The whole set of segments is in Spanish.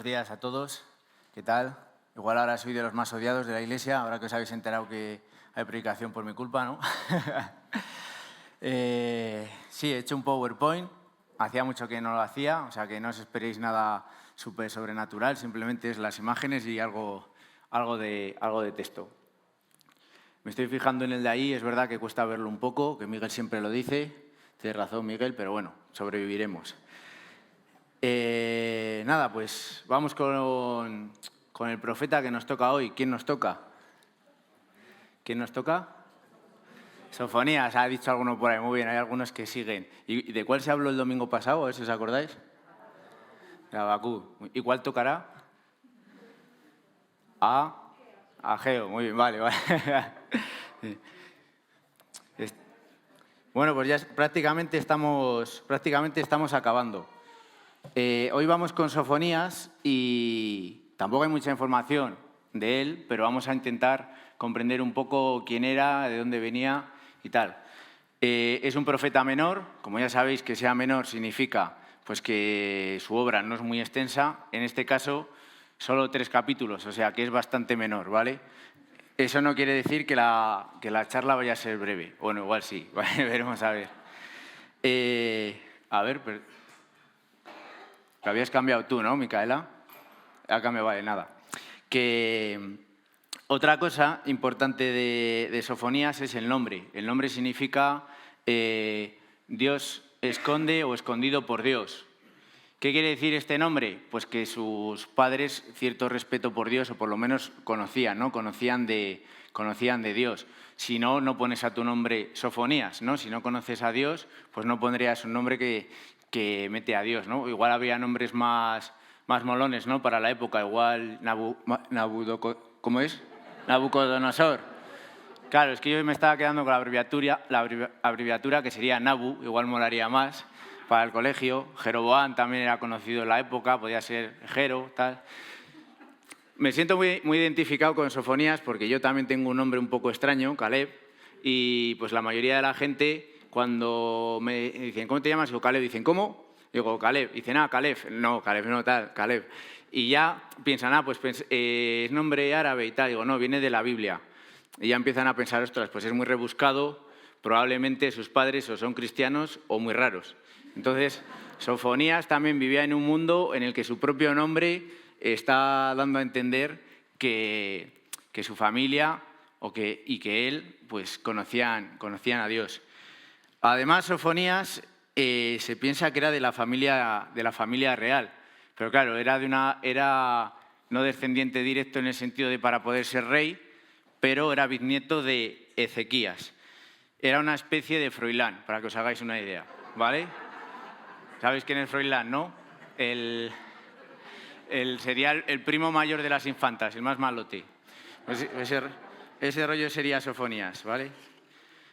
Buenos días a todos. ¿Qué tal? Igual ahora soy de los más odiados de la Iglesia, ahora que os habéis enterado que hay predicación por mi culpa, ¿no? Sí, he hecho un PowerPoint. Hacía mucho que no lo hacía, o sea que no os esperéis nada súper sobrenatural, simplemente es las imágenes y algo de texto. Me estoy fijando en el de ahí, es verdad que cuesta verlo un poco, que Miguel siempre lo dice. Tienes razón, Miguel, pero bueno, sobreviviremos. Nada, pues vamos con el profeta que nos toca hoy. ¿Quién nos toca? ¿Quién nos toca? Sofonías, ha dicho alguno por ahí. Muy bien, hay algunos que siguen. ¿Y de cuál se habló el domingo pasado? A ver si os acordáis. De Habacuc. ¿Y cuál tocará? A Ageo. Muy bien, vale. Bueno, pues ya prácticamente estamos acabando. Hoy vamos con Sofonías y tampoco hay mucha información de él, pero vamos a intentar comprender un poco quién era, de dónde venía y tal. Es un profeta menor, como ya sabéis, que sea menor significa pues, que su obra no es muy extensa, en este caso solo 3 capítulos, o sea que es bastante menor, ¿vale? Eso no quiere decir que la charla vaya a ser breve, bueno, igual sí, ¿vale? Veremos a ver. Lo habías cambiado tú, ¿no, Micaela? Ha cambiado, vale, nada. Que otra cosa importante de Sofonías es el nombre. El nombre significa Dios esconde o escondido por Dios. ¿Qué quiere decir este nombre? Pues que sus padres cierto respeto por Dios, o por lo menos conocían, ¿no? Conocían de Dios. Si no, no pones a tu nombre Sofonías, ¿no? Si no conoces a Dios, pues no pondrías un nombre que mete a Dios, ¿no? Igual había nombres más molones, ¿no? Para la época, igual ¿cómo es? Nabucodonosor. Claro, es que yo me estaba quedando con la abreviatura que sería Nabu, igual molaría más para el colegio. Jeroboam también era conocido en la época, podía ser Jero, tal. Me siento muy identificado con Sofonías porque yo también tengo un nombre un poco extraño, Caleb, y pues la mayoría de la gente cuando me dicen, ¿cómo te llamas? Digo, Caleb. Dicen, ¿cómo? Digo, Caleb. Dicen, Caleb. No, Caleb no tal, Caleb. Y ya piensan, pues es nombre árabe y tal. Digo, no, viene de la Biblia. Y ya empiezan a pensar, ostras, pues es muy rebuscado, probablemente sus padres o son cristianos o muy raros. Entonces, Sofonías también vivía en un mundo en el que su propio nombre está dando a entender que su familia y que él pues conocían a Dios. Además, Sofonías se piensa que era de la familia real, pero claro, era no descendiente directo en el sentido de para poder ser rey, pero era bisnieto de Ezequías. Era una especie de Froilán, para que os hagáis una idea, ¿vale? ¿Sabéis quién es Froilán, no? Sería el primo mayor de las infantas, el más malote. Pues ese rollo sería Sofonías, ¿vale?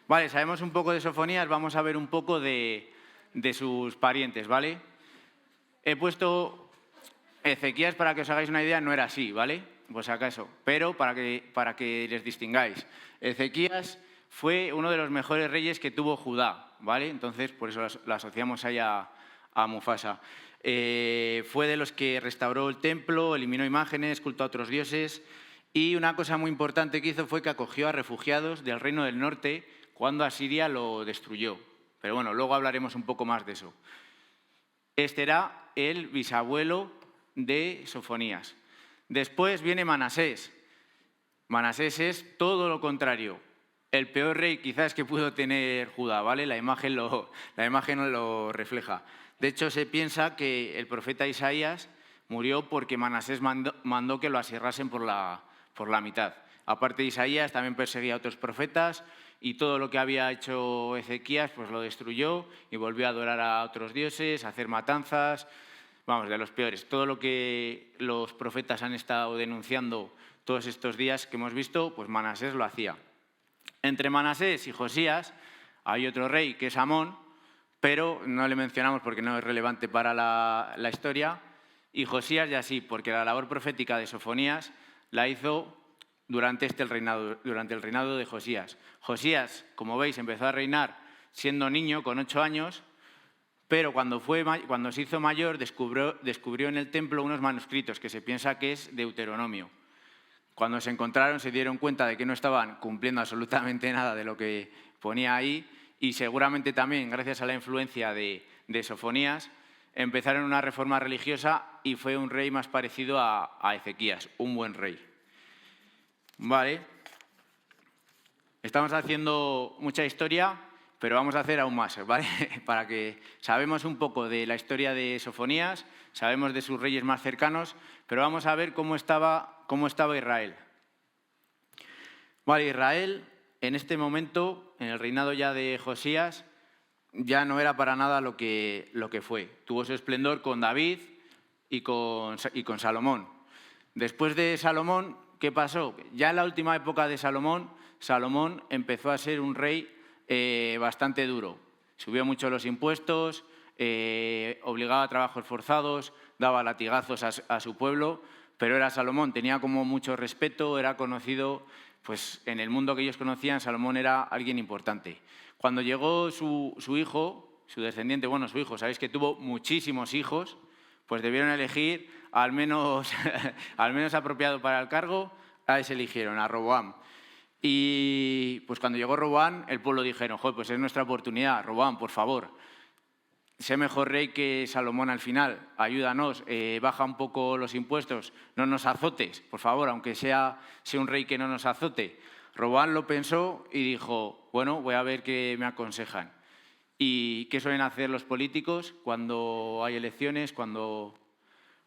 Vale, sabemos un poco de Sofonías, vamos a ver un poco de sus parientes, ¿vale? He puesto Ezequías para que os hagáis una idea, no era así, ¿vale? Pues acaso, pero para que les distingáis. Ezequías fue uno de los mejores reyes que tuvo Judá, ¿vale? Entonces, por eso la asociamos ahí a Mufasa. Fue de los que restauró el templo, eliminó imágenes, cultó a otros dioses, y una cosa muy importante que hizo fue que acogió a refugiados del Reino del Norte cuando Asiria lo destruyó. Pero bueno, luego hablaremos un poco más de eso. Este era el bisabuelo de Sofonías. Después viene Manasés. Manasés es todo lo contrario. El peor rey quizás que pudo tener Judá, ¿vale? La imagen lo refleja. De hecho, se piensa que el profeta Isaías murió porque Manasés mandó que lo aserrasen por la mitad. Aparte de Isaías, también perseguía a otros profetas y todo lo que había hecho Ezequías pues lo destruyó y volvió a adorar a otros dioses, a hacer matanzas, vamos, de los peores. Todo lo que los profetas han estado denunciando todos estos días que hemos visto, pues Manasés lo hacía. Entre Manasés y Josías hay otro rey que es Amón, pero no le mencionamos porque no es relevante para la historia, y Josías ya sí, porque la labor profética de Sofonías la hizo durante el reinado de Josías. Josías, como veis, empezó a reinar siendo niño, con 8 años, pero cuando se hizo mayor descubrió en el templo unos manuscritos que se piensa que es Deuteronomio. Cuando se encontraron se dieron cuenta de que no estaban cumpliendo absolutamente nada de lo que ponía ahí y seguramente también, gracias a la influencia de Sofonías, empezaron una reforma religiosa y fue un rey más parecido a Ezequías, un buen rey. Vale. Estamos haciendo mucha historia, pero vamos a hacer aún más, ¿vale? Para que sabemos un poco de la historia de Sofonías, sabemos de sus reyes más cercanos, pero vamos a ver cómo estaba Israel. Vale, Israel en este momento, en el reinado ya de Josías, ya no era para nada lo que fue. Tuvo su esplendor con David y con Salomón. Después de Salomón, ¿qué pasó? Ya en la última época de Salomón empezó a ser un rey bastante duro. Subió mucho los impuestos, obligaba a trabajos forzados, daba latigazos a su pueblo, pero era Salomón, tenía como mucho respeto, era conocido, pues en el mundo que ellos conocían, Salomón era alguien importante. Cuando llegó su hijo, su descendiente, bueno, su hijo, sabéis que tuvo muchísimos hijos, pues debieron elegir al menos apropiado para el cargo, a ese eligieron, a Roboam. Y pues cuando llegó Roboam, el pueblo dijeron, joder, pues es nuestra oportunidad, Roboam, por favor, sé mejor rey que Salomón al final, ayúdanos, baja un poco los impuestos, no nos azotes, por favor, aunque sea un rey que no nos azote. Roboam lo pensó y dijo, bueno, voy a ver qué me aconsejan. ¿Y qué suelen hacer los políticos cuando hay elecciones, cuando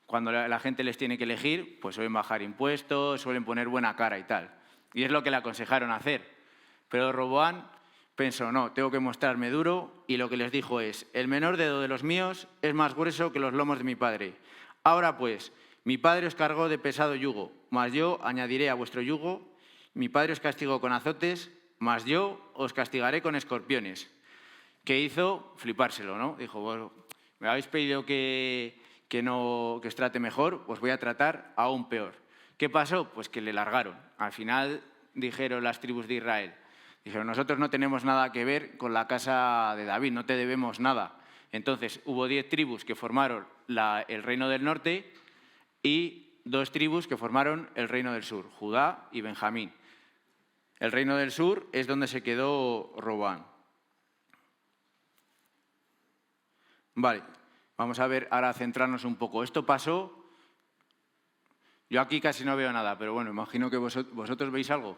la gente les tiene que elegir? Pues suelen bajar impuestos, suelen poner buena cara y tal. Y es lo que le aconsejaron hacer. Pero Roboam pensó, no, tengo que mostrarme duro, y lo que les dijo es, el menor dedo de los míos es más grueso que los lomos de mi padre. Ahora pues, mi padre os cargó de pesado yugo, mas yo añadiré a vuestro yugo, mi padre os castigó con azotes, mas yo os castigaré con escorpiones. ¿Qué hizo? Flipárselo, ¿no? Dijo, bueno, me habéis pedido que os trate mejor, os voy a tratar aún peor. ¿Qué pasó? Pues que le largaron. Al final dijeron las tribus de Israel, dijeron, nosotros no tenemos nada que ver con la casa de David, no te debemos nada. Entonces hubo 10 tribus que formaron el reino del norte y 2 tribus que formaron el reino del sur, Judá y Benjamín. El reino del sur es donde se quedó Roboam. Vale, vamos a ver, ahora centrarnos un poco. Esto pasó, yo aquí casi no veo nada, pero bueno, imagino que vosotros veis algo.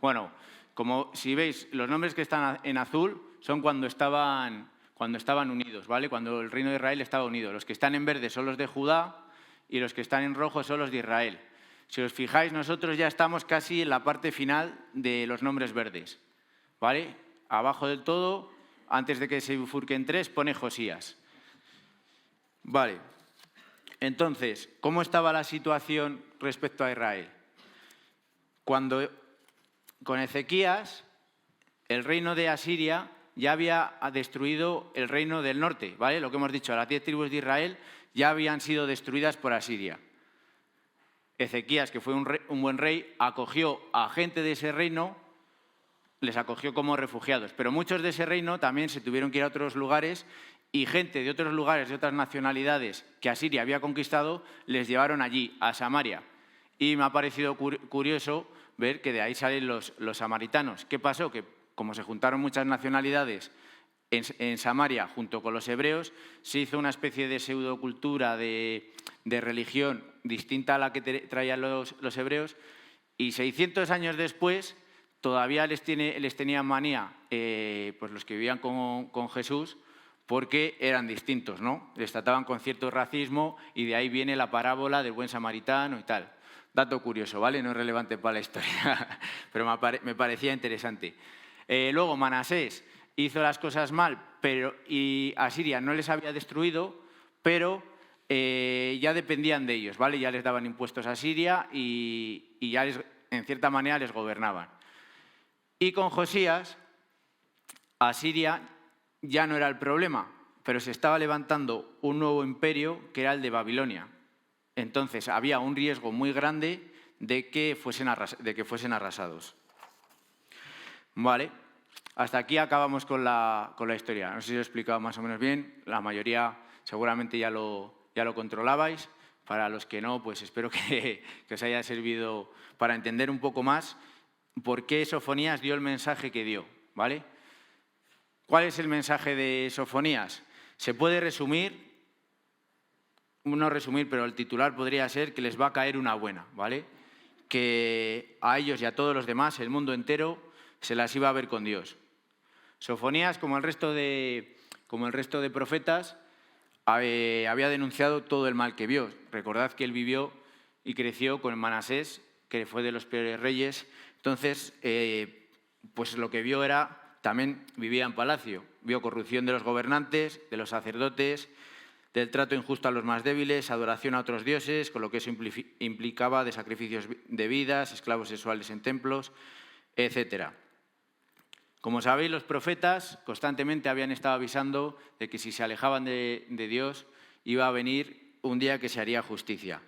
Bueno, como si veis, los nombres que están en azul son cuando estaban unidos, ¿vale? Cuando el reino de Israel estaba unido. Los que están en verde son los de Judá y los que están en rojo son los de Israel. Si os fijáis, nosotros ya estamos casi en la parte final de los nombres verdes, ¿vale? Abajo del todo, antes de que se bifurquen 3, pone Josías. Vale. Entonces, ¿cómo estaba la situación respecto a Israel? Cuando con Ezequías, el reino de Asiria ya había destruido el reino del norte, ¿vale? Lo que hemos dicho, las 10 tribus de Israel ya habían sido destruidas por Asiria. Ezequías, que fue un buen rey, acogió a gente de ese reino, les acogió como refugiados, pero muchos de ese reino también se tuvieron que ir a otros lugares y gente de otros lugares, de otras nacionalidades que Asiria había conquistado, les llevaron allí, a Samaria. Y me ha parecido curioso ver que de ahí salen los samaritanos. ¿Qué pasó? Que como se juntaron muchas nacionalidades en Samaria junto con los hebreos, se hizo una especie de pseudocultura de religión distinta a la que traían los hebreos, y 600 años después todavía les tenían manía pues los que vivían con Jesús, porque eran distintos, ¿no? Les trataban con cierto racismo y de ahí viene la parábola del buen samaritano y tal. Dato curioso, ¿vale? No es relevante para la historia, pero me parecía interesante. Luego Manasés hizo las cosas mal y Asiria no les había destruido, pero ya dependían de ellos, ¿vale? Ya les daban impuestos a Asiria y ya en cierta manera les gobernaban. Y con Josías, Asiria ya no era el problema, pero se estaba levantando un nuevo imperio que era el de Babilonia. Entonces había un riesgo muy grande de que fuesen arrasados. Vale. hasta aquí acabamos con la historia. No sé si lo he explicado más o menos bien. La mayoría seguramente ya lo controlabais. Para los que no, pues espero que os haya servido para entender un poco más por qué Sofonías dio el mensaje que dio, ¿vale? ¿Cuál es el mensaje de Sofonías? Se puede resumir, no resumir, pero el titular podría ser que les va a caer una buena, ¿vale? Que a ellos y a todos los demás, el mundo entero, se las iba a ver con Dios. Sofonías, como el resto de profetas, había denunciado todo el mal que vio. Recordad que él vivió y creció con Manasés, que fue de los peores reyes. Entonces, pues lo que vio era, también vivía en palacio. Vio corrupción de los gobernantes, de los sacerdotes, del trato injusto a los más débiles, adoración a otros dioses, con lo que eso implicaba de sacrificios de vidas, esclavos sexuales en templos, etcétera. Como sabéis, los profetas constantemente habían estado avisando de que si se alejaban de Dios iba a venir un día que se haría justicia.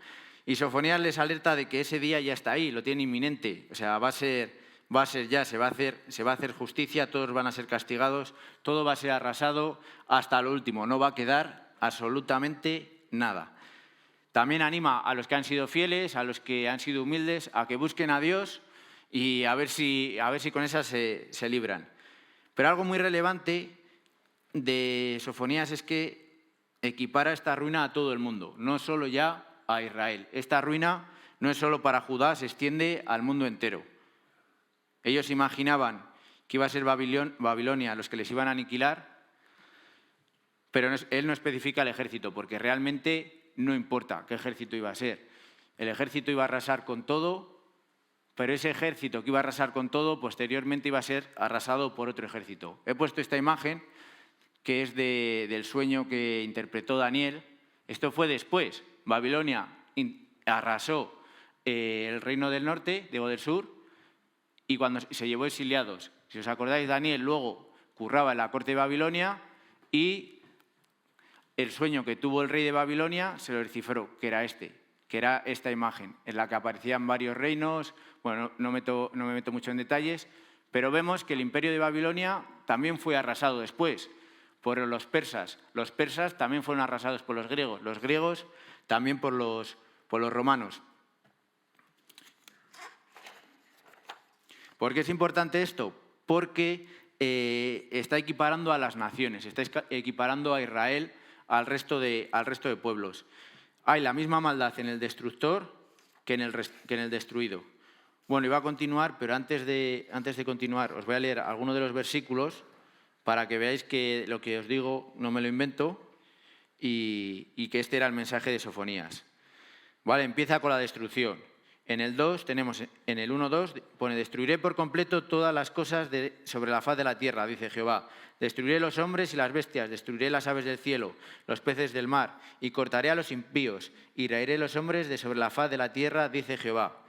Y Sofonías les alerta de que ese día ya está ahí, lo tiene inminente. O sea, va a ser ya, se va a hacer justicia, todos van a ser castigados, todo va a ser arrasado hasta lo último, no va a quedar absolutamente nada. También anima a los que han sido fieles, a los que han sido humildes, a que busquen a Dios y a ver si con esas se libran. Pero algo muy relevante de Sofonías es que equipara esta ruina a todo el mundo, no solo ya a Israel. Esta ruina no es solo para Judá, se extiende al mundo entero. Ellos imaginaban que iba a ser Babilonia los que les iban a aniquilar, pero él no especifica el ejército, porque realmente no importa qué ejército iba a ser. El ejército iba a arrasar con todo, pero ese ejército que iba a arrasar con todo, posteriormente iba a ser arrasado por otro ejército. He puesto esta imagen, que es del sueño que interpretó Daniel. Esto fue después. Babilonia arrasó el reino del norte, del sur, y cuando se llevó exiliados. Si os acordáis, Daniel luego curraba en la corte de Babilonia y el sueño que tuvo el rey de Babilonia se lo descifró, que era esta imagen, en la que aparecían varios reinos. Bueno, no me meto mucho en detalles, pero vemos que el imperio de Babilonia también fue arrasado después por los persas. Los persas también fueron arrasados por los griegos también por los romanos. ¿Por qué es importante esto? Porque está equiparando a las naciones, está equiparando a Israel al resto de pueblos. Hay la misma maldad en el destructor que en el destruido. Bueno, iba a continuar, pero antes de continuar os voy a leer algunos de los versículos para que veáis que lo que os digo no me lo invento y que este era el mensaje de Sofonías. Vale, empieza con la destrucción. En el 2 tenemos, en el 1:2 pone: destruiré por completo todas las cosas sobre la faz de la tierra, dice Jehová. Destruiré los hombres y las bestias, destruiré las aves del cielo, los peces del mar, y cortaré a los impíos, y raeré los hombres de sobre la faz de la tierra, dice Jehová.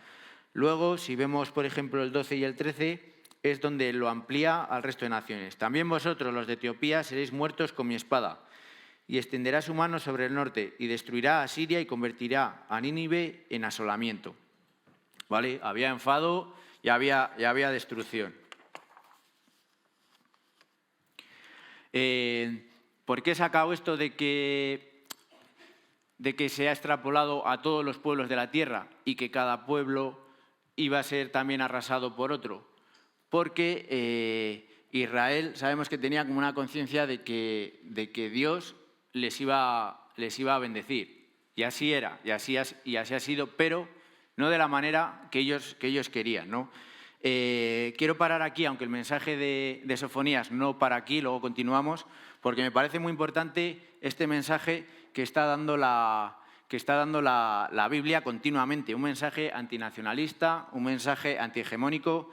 Luego, si vemos, por ejemplo, el 12 y el 13, es donde lo amplía al resto de naciones. También vosotros, los de Etiopía, seréis muertos con mi espada. Y extenderá su mano sobre el norte, y destruirá a Siria y convertirá a Nínive en asolamiento. ¿Vale? Había enfado y había destrucción. ¿Por qué he sacado esto de que se ha extrapolado a todos los pueblos de la tierra y que cada pueblo iba a ser también arrasado por otro? Porque Israel, sabemos que tenía como una conciencia de que Dios les iba a bendecir. Y así era, y así ha sido, pero no de la manera que ellos querían, ¿no? Quiero parar aquí, aunque el mensaje de Sofonías no para aquí, luego continuamos, porque me parece muy importante este mensaje que está dando la Biblia continuamente, un mensaje antinacionalista, un mensaje antihegemónico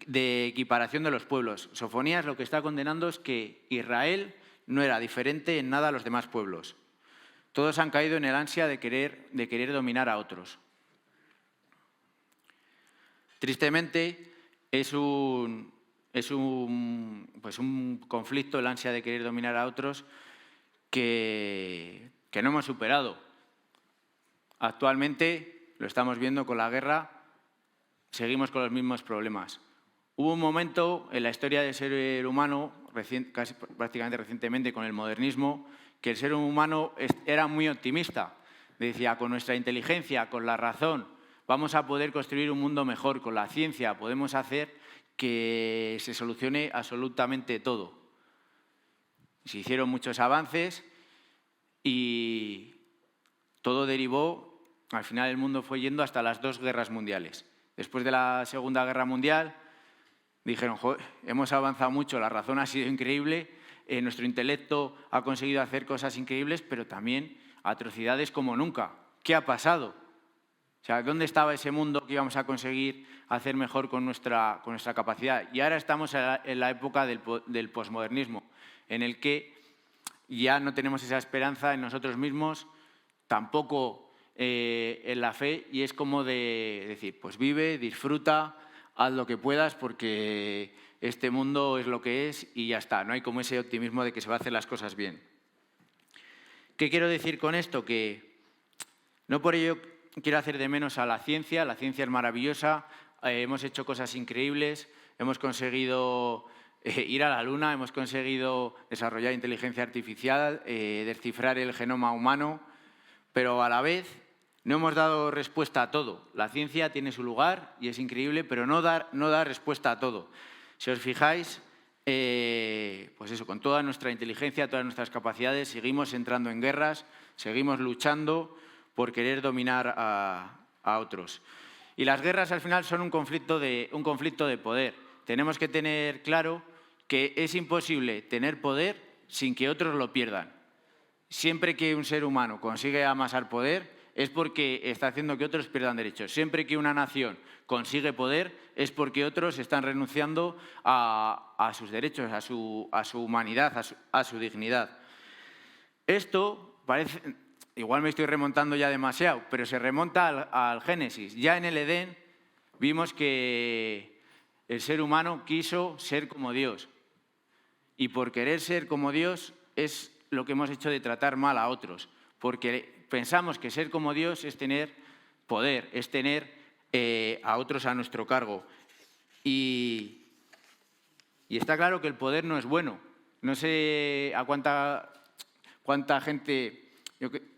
de equiparación de los pueblos. Sofonías lo que está condenando es que Israel no era diferente en nada a los demás pueblos. Todos han caído en el ansia de querer dominar a otros. Tristemente, es un conflicto, el ansia de querer dominar a otros, que no hemos superado. Actualmente, lo estamos viendo con la guerra, seguimos con los mismos problemas. Hubo un momento en la historia del ser humano, prácticamente recientemente con el modernismo, que el ser humano era muy optimista. Decía, con nuestra inteligencia, con la razón, vamos a poder construir un mundo mejor. Con la ciencia podemos hacer que se solucione absolutamente todo. Se hicieron muchos avances y todo derivó, al final el mundo fue yendo hasta las 2 guerras mundiales. Después de la Segunda Guerra Mundial, dijeron, joder, hemos avanzado mucho, la razón ha sido increíble, nuestro intelecto ha conseguido hacer cosas increíbles, pero también atrocidades como nunca. ¿Qué ha pasado? O sea, ¿dónde estaba ese mundo que íbamos a conseguir hacer mejor con nuestra capacidad? Y ahora estamos en la época del posmodernismo, en el que ya no tenemos esa esperanza en nosotros mismos, tampoco en la fe, y es como de decir, pues vive, disfruta, haz lo que puedas porque este mundo es lo que es y ya está. No hay como ese optimismo de que se va a hacer las cosas bien. ¿Qué quiero decir con esto? Que no por ello quiero hacer de menos a la ciencia es maravillosa, hemos hecho cosas increíbles, hemos conseguido ir a la Luna, hemos conseguido desarrollar inteligencia artificial, descifrar el genoma humano, pero a la vez no hemos dado respuesta a todo. La ciencia tiene su lugar y es increíble, pero no da respuesta a todo. Si os fijáis, pues eso, con toda nuestra inteligencia, todas nuestras capacidades, seguimos entrando en guerras, seguimos luchando por querer dominar a otros. Y las guerras al final son un conflicto de poder. Tenemos que tener claro que es imposible tener poder sin que otros lo pierdan. Siempre que un ser humano consigue amasar poder, es porque está haciendo que otros pierdan derechos. Siempre que una nación consigue poder, es porque otros están renunciando a sus derechos, a su humanidad, a su dignidad. Esto parece, igual me estoy remontando ya demasiado, pero se remonta al Génesis. Ya en el Edén vimos que el ser humano quiso ser como Dios. Y por querer ser como Dios es lo que hemos hecho de tratar mal a otros. Porque pensamos que ser como Dios es tener poder, es tener a otros a nuestro cargo. Y está claro que el poder no es bueno. No sé a cuánta gente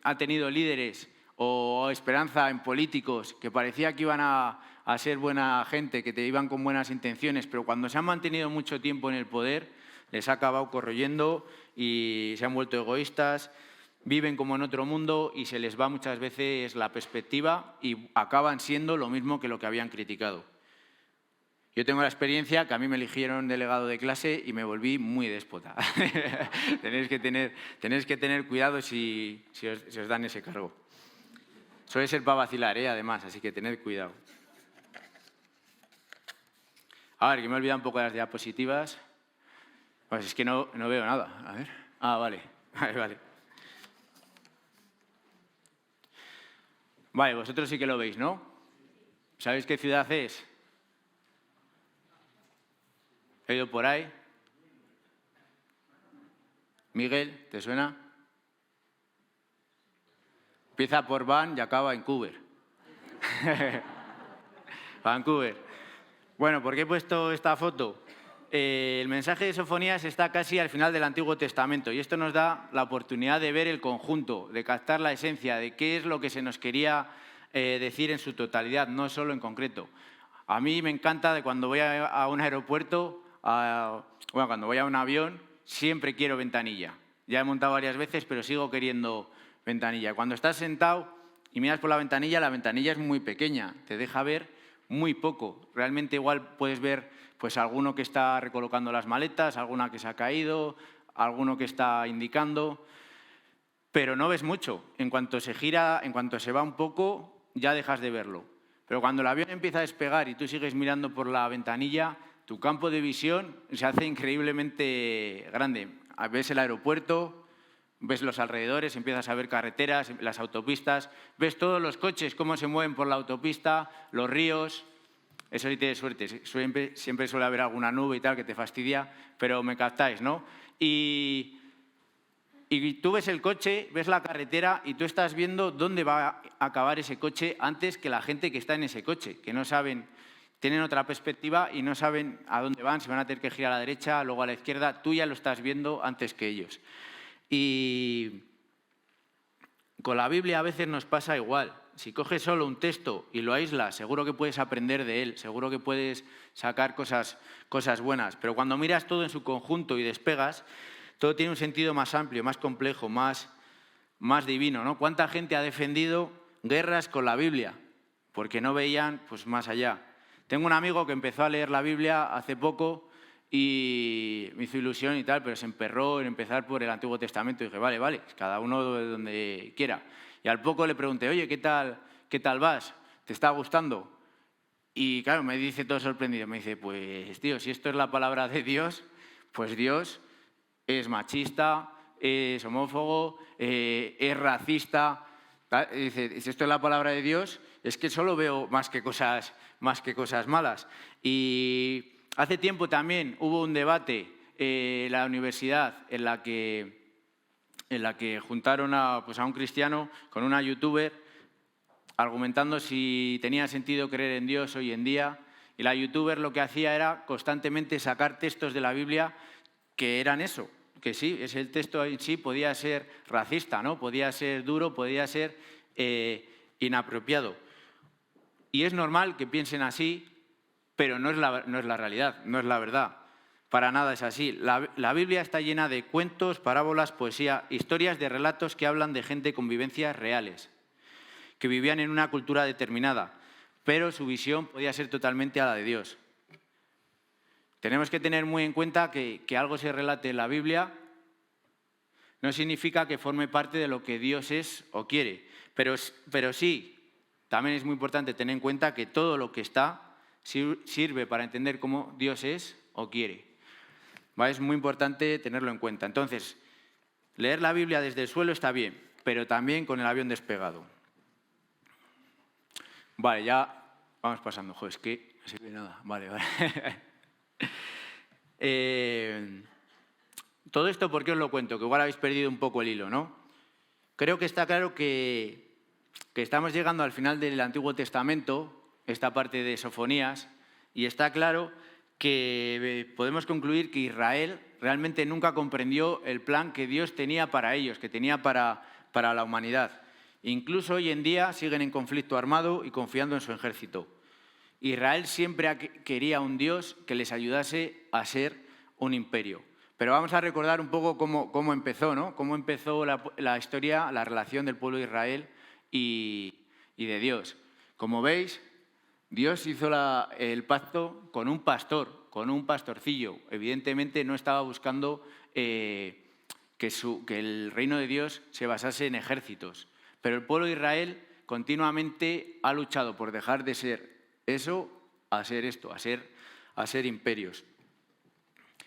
ha tenido líderes o esperanza en políticos que parecía que iban a ser buena gente, que te iban con buenas intenciones, pero cuando se han mantenido mucho tiempo en el poder, les ha acabado corroyendo y se han vuelto egoístas, viven como en otro mundo y se les va muchas veces la perspectiva y acaban siendo lo mismo que lo que habían criticado. Yo tengo la experiencia que a mí me eligieron delegado de clase y me volví muy déspota. Tenéis que tener cuidado si os dan ese cargo. Suele ser para vacilar, además, así que tened cuidado. A ver, que me he olvidado un poco de las diapositivas. Pues es que no veo nada. A ver. Ah, vale. Vale. Vale, vosotros sí que lo veis, ¿no? ¿Sabéis qué ciudad es? ¿He ido por ahí? Miguel, ¿te suena? Empieza por Van y acaba en Vancouver. Vancouver. Bueno, ¿por qué he puesto esta foto? El mensaje de Sofonías está casi al final del Antiguo Testamento y esto nos da la oportunidad de ver el conjunto, de captar la esencia de qué es lo que se nos quería decir en su totalidad, no solo en concreto. A mí me encanta de cuando voy a un aeropuerto, cuando voy a un avión, siempre quiero ventanilla. Ya he montado varias veces, pero sigo queriendo ventanilla. Cuando estás sentado y miras por la ventanilla es muy pequeña, te deja ver muy poco. Realmente igual puedes ver pues alguno que está recolocando las maletas, alguna que se ha caído, alguno que está indicando, pero no ves mucho. En cuanto se gira, en cuanto se va un poco, ya dejas de verlo. Pero cuando el avión empieza a despegar y tú sigues mirando por la ventanilla, tu campo de visión se hace increíblemente grande. Ves el aeropuerto, ves los alrededores, empiezas a ver carreteras, las autopistas, ves todos los coches, cómo se mueven por la autopista, los ríos. Eso sí tienes suerte, siempre suele haber alguna nube y tal que te fastidia, pero me captáis, ¿no? Y tú ves el coche, ves la carretera y tú estás viendo dónde va a acabar ese coche antes que la gente que está en ese coche, que no saben tienen otra perspectiva y no saben a dónde van, si van a tener que girar a la derecha, luego a la izquierda. Tú ya lo estás viendo antes que ellos. Y con la Biblia a veces nos pasa igual. Si coges solo un texto y lo aíslas, seguro que puedes aprender de él, seguro que puedes sacar cosas buenas. Pero cuando miras todo en su conjunto y despegas, todo tiene un sentido más amplio, más complejo, más divino, ¿no? ¿Cuánta gente ha defendido guerras con la Biblia? Porque no veían pues, más allá. Tengo un amigo que empezó a leer la Biblia hace poco y me hizo ilusión y tal, pero se emperró en empezar por el Antiguo Testamento. Y dije, vale, cada uno de donde quiera. Y al poco le pregunté, oye, ¿qué tal vas? ¿Te está gustando? Y claro, me dice todo sorprendido, me dice, pues tío, si esto es la palabra de Dios, pues Dios es machista, es homófobo, es racista. Dice, si esto es la palabra de Dios, es que solo veo más que cosas malas. Y hace tiempo también hubo un debate en la universidad en la que juntaron a un cristiano con una youtuber argumentando si tenía sentido creer en Dios hoy en día. Y la youtuber lo que hacía era constantemente sacar textos de la Biblia que eran eso, que sí, el texto en sí podía ser racista, ¿no? Podía ser duro, podía ser inapropiado. Y es normal que piensen así, pero no es la realidad, no es la verdad. Para nada es así. La Biblia está llena de cuentos, parábolas, poesía, historias de relatos que hablan de gente con vivencias reales, que vivían en una cultura determinada, pero su visión podía ser totalmente a la de Dios. Tenemos que tener muy en cuenta que algo se relate en la Biblia no significa que forme parte de lo que Dios es o quiere, pero sí, también es muy importante tener en cuenta que todo lo que está sirve para entender cómo Dios es o quiere. ¿Vale? Es muy importante tenerlo en cuenta. Entonces, leer la Biblia desde el suelo está bien, pero también con el avión despegado. Vale, ya vamos pasando. Joder, es que no sirve nada. Vale. Todo esto, ¿por qué os lo cuento? Que igual habéis perdido un poco el hilo, ¿no? Creo que está claro que estamos llegando al final del Antiguo Testamento, esta parte de Sofonías, y está claro que podemos concluir que Israel realmente nunca comprendió el plan que Dios tenía para ellos, que tenía para la humanidad. Incluso hoy en día siguen en conflicto armado y confiando en su ejército. Israel siempre quería un Dios que les ayudase a ser un imperio. Pero vamos a recordar un poco cómo empezó, ¿no? Cómo empezó la historia, la relación del pueblo de Israel y de Dios. Como veis, Dios hizo el pacto con un pastor, con un pastorcillo. Evidentemente no estaba buscando que el reino de Dios se basase en ejércitos. Pero el pueblo de Israel continuamente ha luchado por dejar de ser eso a ser esto, a ser imperios.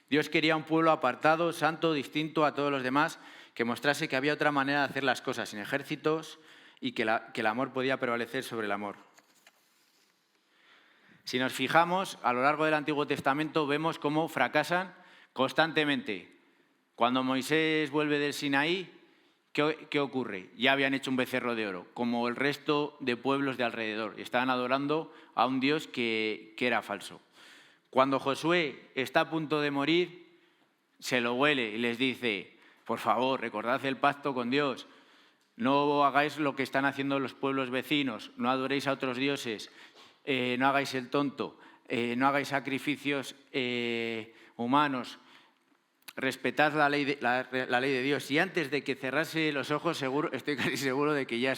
Dios quería un pueblo apartado, santo, distinto a todos los demás, que mostrase que había otra manera de hacer las cosas sin ejércitos y que el amor podía prevalecer sobre el amor. Si nos fijamos, a lo largo del Antiguo Testamento vemos cómo fracasan constantemente. Cuando Moisés vuelve del Sinaí, ¿qué ocurre? Ya habían hecho un becerro de oro, como el resto de pueblos de alrededor. Estaban adorando a un Dios que era falso. Cuando Josué está a punto de morir, se lo huele y les dice, por favor, recordad el pacto con Dios, no hagáis lo que están haciendo los pueblos vecinos, no adoréis a otros dioses, no hagáis el tonto, no hagáis sacrificios humanos, respetad la ley de Dios. Y antes de que cerrase los ojos, estoy casi seguro de que ya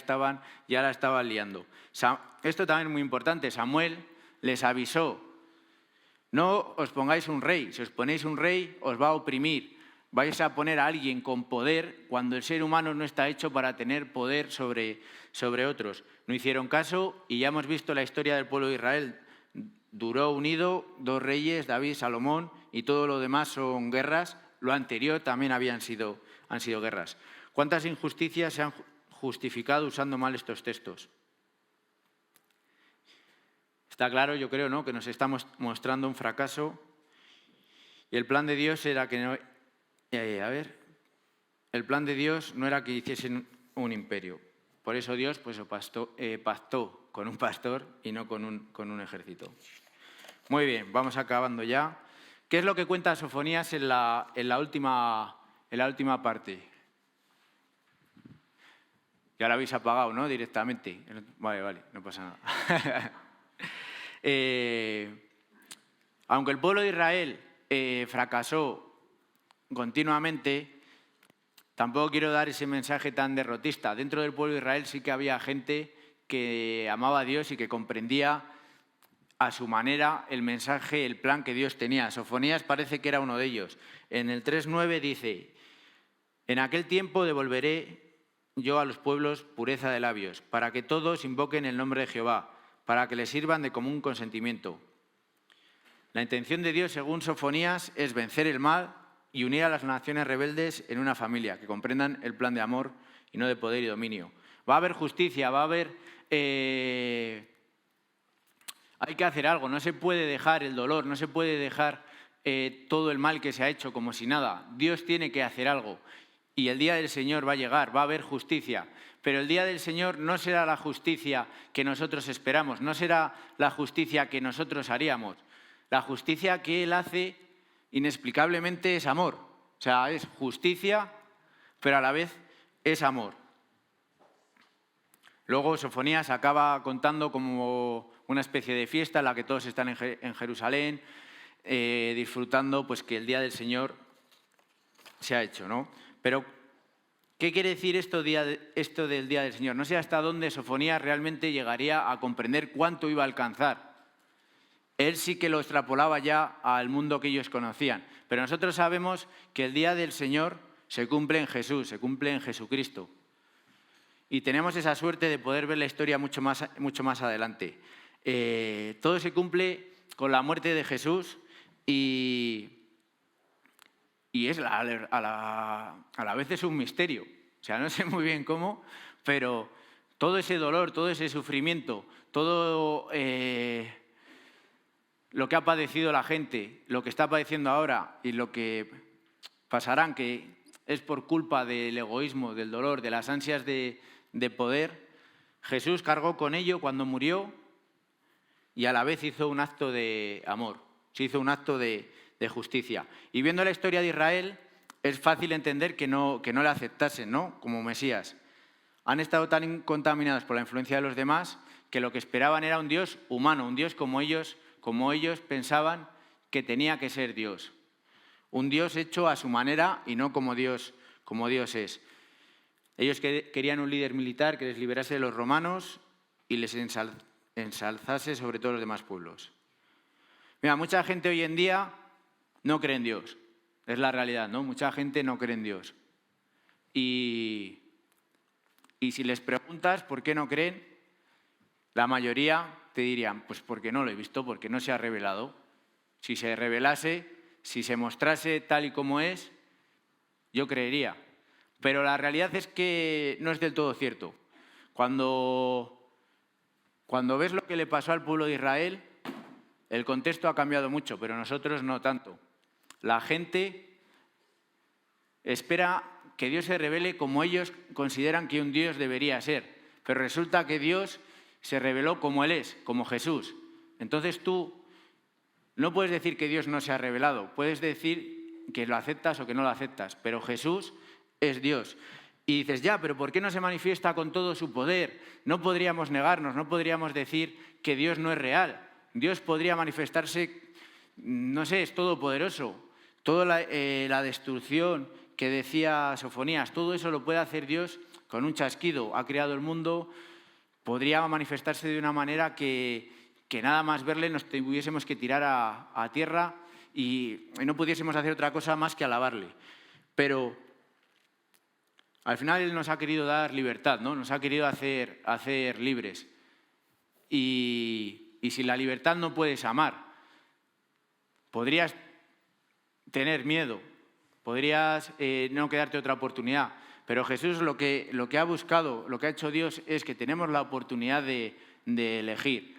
la estaban liando. Esto también es muy importante. Samuel les avisó, no os pongáis un rey. Si os ponéis un rey, os va a oprimir. Vais a poner a alguien con poder cuando el ser humano no está hecho para tener poder sobre otros. No hicieron caso y ya hemos visto la historia del pueblo de Israel. Duró unido 2 reyes, David, Salomón, y todo lo demás son guerras. Lo anterior también han sido guerras. ¿Cuántas injusticias se han justificado usando mal estos textos? Está claro, yo creo, ¿no?, que nos estamos mostrando un fracaso. Y el plan de Dios era que no... El plan de Dios no era que hiciesen un imperio. Por eso Dios pactó con un pastor y no con un ejército. Muy bien, vamos acabando ya. ¿Qué es lo que cuenta Sofonías en la última parte? Ya la habéis apagado, ¿no? Directamente. Vale, no pasa nada. Aunque el pueblo de Israel fracasó continuamente, tampoco quiero dar ese mensaje tan derrotista. Dentro del pueblo de Israel sí que había gente que amaba a Dios y que comprendía a su manera el mensaje, el plan que Dios tenía. Sofonías parece que era uno de ellos. En el 3:9 dice: en aquel tiempo devolveré yo a los pueblos pureza de labios, para que todos invoquen el nombre de Jehová, para que les sirvan de común consentimiento. La intención de Dios, según Sofonías, es vencer el mal y unir a las naciones rebeldes en una familia, que comprendan el plan de amor y no de poder y dominio. Va a haber justicia, va a haber... hay que hacer algo, no se puede dejar el dolor, no se puede dejar todo el mal que se ha hecho como si nada. Dios tiene que hacer algo y el día del Señor va a llegar, va a haber justicia. Pero el día del Señor no será la justicia que nosotros esperamos, no será la justicia que nosotros haríamos. La justicia que Él hace inexplicablemente es amor. O sea, es justicia, pero a la vez es amor. Luego Sofonías acaba contando como una especie de fiesta en la que todos están en Jerusalén, disfrutando pues que el día del Señor se ha hecho, ¿no? Pero, ¿qué quiere decir esto del día del Señor? No sé hasta dónde Sofonías realmente llegaría a comprender cuánto iba a alcanzar. Él sí que lo extrapolaba ya al mundo que ellos conocían. Pero nosotros sabemos que el día del Señor se cumple en Jesús, se cumple en Jesucristo. Y tenemos esa suerte de poder ver la historia mucho más adelante. Todo se cumple con la muerte de Jesús y es a la vez es un misterio. O sea, no sé muy bien cómo, pero todo ese dolor, todo ese sufrimiento, todo lo que ha padecido la gente, lo que está padeciendo ahora y lo que pasarán, que es por culpa del egoísmo, del dolor, de las ansias de poder, Jesús cargó con ello cuando murió y a la vez hizo un acto de amor, se hizo un acto de justicia. Y viendo la historia de Israel, es fácil entender que no le aceptasen, ¿no?, como Mesías. Han estado tan contaminados por la influencia de los demás que lo que esperaban era un Dios humano, un Dios como ellos pensaban que tenía que ser Dios. Un Dios hecho a su manera y no como Dios es. Ellos querían un líder militar que les liberase de los romanos y les ensalzase sobre todos los demás pueblos. Mira, mucha gente hoy en día no cree en Dios. Es la realidad, ¿no? Mucha gente no cree en Dios. Y si les preguntas por qué no creen, la mayoría te dirían, pues porque no lo he visto, porque no se ha revelado. Si se revelase, si se mostrase tal y como es, yo creería. Pero la realidad es que no es del todo cierto. Cuando ves lo que le pasó al pueblo de Israel, el contexto ha cambiado mucho, pero nosotros no tanto. La gente espera que Dios se revele como ellos consideran que un Dios debería ser, pero resulta que Dios se reveló como Él es, como Jesús. Entonces tú no puedes decir que Dios no se ha revelado, puedes decir que lo aceptas o que no lo aceptas, pero Jesús es Dios. Y dices, ya, pero ¿por qué no se manifiesta con todo su poder? No podríamos negarnos, no podríamos decir que Dios no es real. Dios podría manifestarse, no sé, es todopoderoso. Toda la destrucción que decía Sofonías, todo eso lo puede hacer Dios con un chasquido. Ha creado el mundo, podría manifestarse de una manera que nada más verle nos tuviésemos que tirar a tierra y no pudiésemos hacer otra cosa más que alabarle. Pero al final Él nos ha querido dar libertad, ¿no? Nos ha querido hacer libres. Y si la libertad no puedes amar, podrías tener miedo, podrías no quedarte otra oportunidad. Pero Jesús lo que ha buscado, lo que ha hecho Dios es que tenemos la oportunidad de elegir.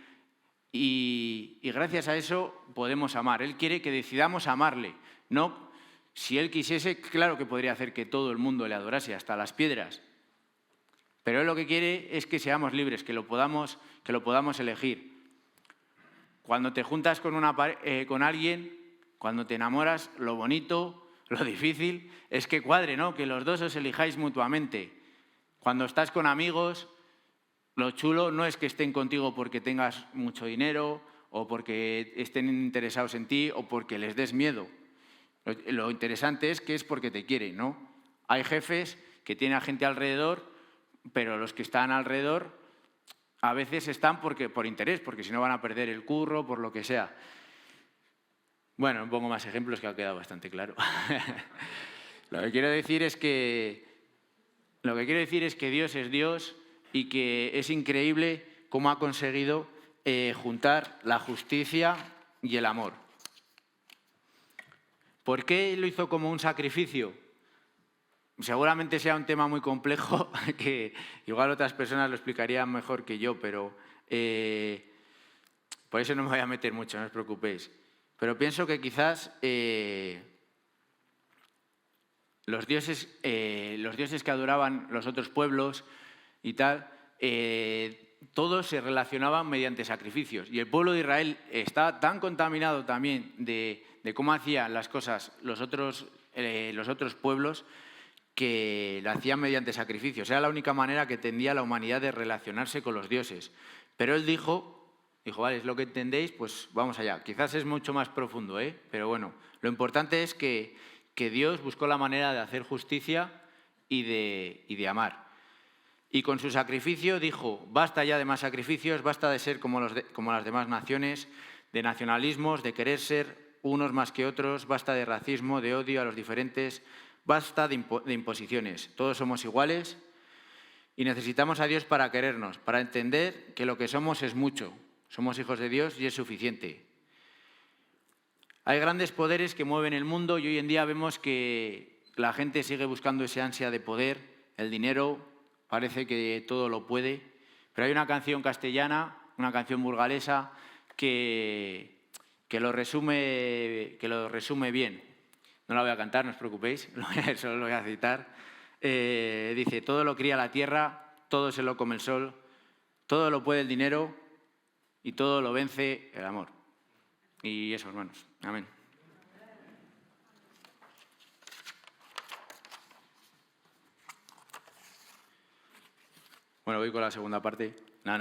Y gracias a eso podemos amar. Él quiere que decidamos amarle. No, si Él quisiese, claro que podría hacer que todo el mundo le adorase, hasta las piedras. Pero Él lo que quiere es que seamos libres, que lo podamos elegir. Cuando te juntas con alguien, cuando te enamoras, lo bonito, lo difícil es que cuadre, ¿no? Que los dos os elijáis mutuamente. Cuando estás con amigos, lo chulo no es que estén contigo porque tengas mucho dinero o porque estén interesados en ti o porque les des miedo. Lo interesante es que es porque te quieren, ¿no? Hay jefes que tienen a gente alrededor, pero los que están alrededor a veces están por interés, porque si no van a perder el curro, por lo que sea. Bueno, no pongo más ejemplos que ha quedado bastante claro. Lo que quiero decir es que Dios es Dios y que es increíble cómo ha conseguido juntar la justicia y el amor. ¿Por qué lo hizo como un sacrificio? Seguramente sea un tema muy complejo, que igual otras personas lo explicarían mejor que yo, pero por eso no me voy a meter mucho, no os preocupéis. Pero pienso que quizás los dioses que adoraban los otros pueblos y tal, todos se relacionaban mediante sacrificios. Y el pueblo de Israel está tan contaminado también de cómo hacían las cosas los otros pueblos, que lo hacían mediante sacrificios. Era la única manera que tendía la humanidad de relacionarse con los dioses. Pero él dijo, vale, es lo que entendéis, pues vamos allá. Quizás es mucho más profundo, pero bueno, lo importante es que Dios buscó la manera de hacer justicia y de amar. Y con su sacrificio dijo, basta ya de más sacrificios, basta de ser como las demás naciones, de nacionalismos, de querer ser unos más que otros, basta de racismo, de odio a los diferentes, basta de imposiciones. Todos somos iguales y necesitamos a Dios para querernos, para entender que lo que somos es mucho. Somos hijos de Dios y es suficiente. Hay grandes poderes que mueven el mundo y hoy en día vemos que la gente sigue buscando ese ansia de poder, el dinero, parece que todo lo puede. Pero hay una canción castellana, una canción burgalesa, que lo resume bien. No la voy a cantar, no os preocupéis, solo lo voy a citar. Dice, todo lo cría la tierra, todo se lo come el sol, todo lo puede el dinero y todo lo vence el amor. Y eso, hermanos. Amén. Bueno, voy con la segunda parte. No.